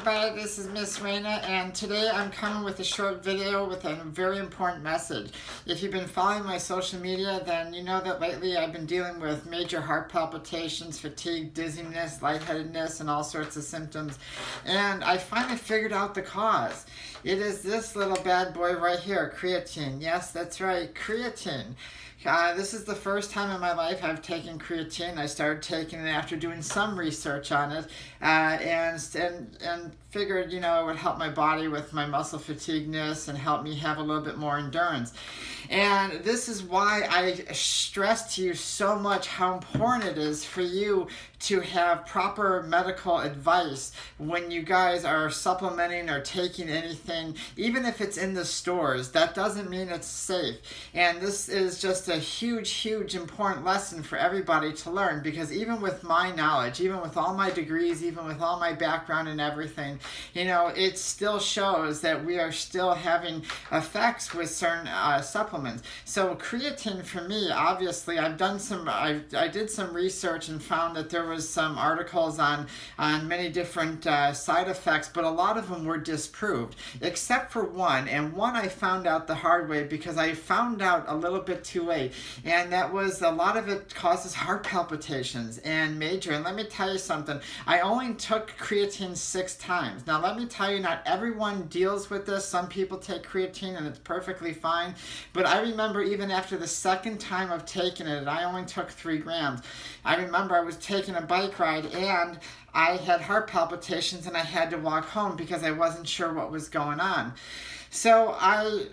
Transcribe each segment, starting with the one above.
everybody, this is Miss Raina, and today I'm coming with a short video with a very important message. If you've been following my social media, then you know that lately I've been dealing with major heart palpitations, fatigue, dizziness, lightheadedness, and all sorts of symptoms. And I finally figured out the cause. It is this little bad boy right here, creatine. Yes, that's right, creatine. This is the first time in my life I've taken creatine. I started taking it after doing some research on it, and figured, you know, it would help my body with my muscle fatigueness and help me have a little bit more endurance. And this is why I stress to you so much how important it is for you to have proper medical advice when you guys are supplementing or taking anything, even if it's in the stores. That doesn't mean it's safe. And this is just a huge important lesson for everybody to learn, because even with my knowledge, even with all my degrees, even with all my background and everything, you know, it still shows that we are still having effects with certain supplements. So creatine, for me, obviously, I did some research and found that there was some articles on many different side effects, but a lot of them were disproved, except for one. And one I found out the hard way, because I found out a little bit too late, and that was a lot of it causes heart palpitations and major. And let me tell you something, I only took creatine 6 times. Now let me tell you, not everyone deals with this. Some people take creatine and it's perfectly fine, but I remember even after the second time of taking it, I only took 3 grams. I remember I was taking a bike ride and I had heart palpitations and I had to walk home because I wasn't sure what was going on. So I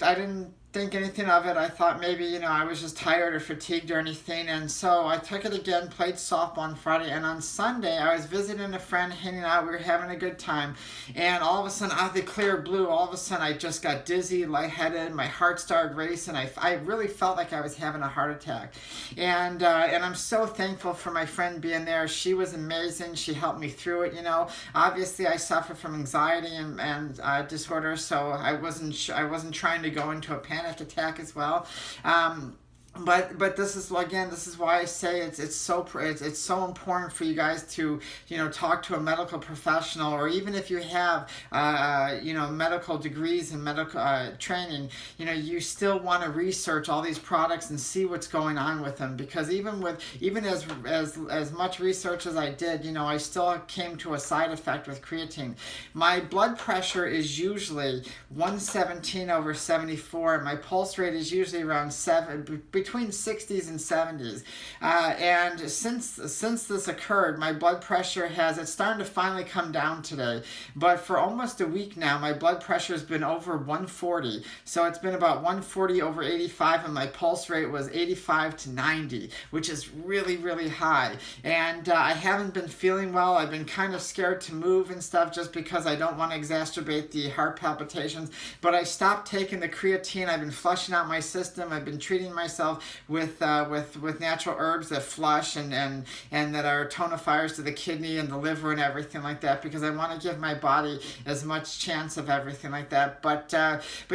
didn't think anything of it. I thought maybe, you know, I was just tired or fatigued or anything, and so I took it again, played softball on Friday, and on Sunday I was visiting a friend, hanging out, we were having a good time, and all of a sudden, out of the clear blue, all of a sudden I just got dizzy, lightheaded, my heart started racing, I really felt like I was having a heart attack, and I'm so thankful for my friend being there. She was amazing. She helped me through it. You know, obviously I suffer from anxiety and disorder, so I wasn't trying to go into a panic attack as well. But this is, again, this is why I say it's so important for you guys to, you know, talk to a medical professional, or even if you have you know, medical degrees and medical training, you know, you still want to research all these products and see what's going on with them, because even as much research as I did, you know, I still came to a side effect with creatine. My blood pressure is usually 117/74, and my pulse rate is usually around between 60s and 70s, and since this occurred, my blood pressure it's starting to finally come down today, but for almost a week now my blood pressure has been over 140, so it's been about 140/85, and my pulse rate was 85/90, which is really high, and I haven't been feeling well. I've been kind of scared to move and stuff, just because I don't want to exacerbate the heart palpitations, but I stopped taking the creatine. I've been flushing out my system. I've been treating myself with natural herbs that flush and that are tonifiers to the kidney and the liver and everything like that, because I want to give my body as much chance of everything like that. But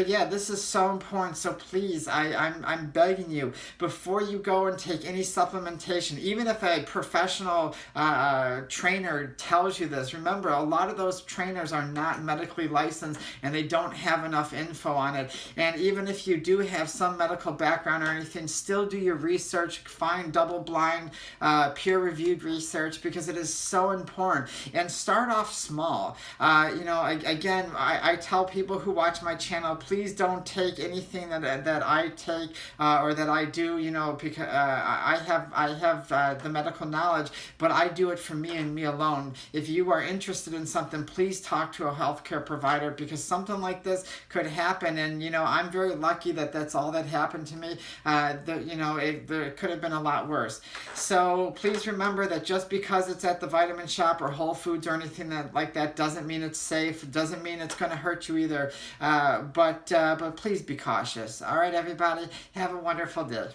yeah, this is so important. So please, I'm begging you, before you go and take any supplementation, even if a professional trainer tells you this, remember, a lot of those trainers are not medically licensed and they don't have enough info on it. And even if you do have some medical background or anything, still do your research, find double-blind, peer-reviewed research, because it is so important. And start off small. You know, again, I tell people who watch my channel, please don't take anything that I take or that I do, you know, because I have the medical knowledge, but I do it for me and me alone. If you are interested in something, please talk to a healthcare provider, because something like this could happen, and, you know, I'm very lucky that that's all that happened to me. You know, there could have been a lot worse. So please remember that just because it's at the vitamin shop or Whole Foods or anything like that doesn't mean it's safe. It doesn't mean it's going to hurt you either. But please be cautious. All right, everybody, have a wonderful day.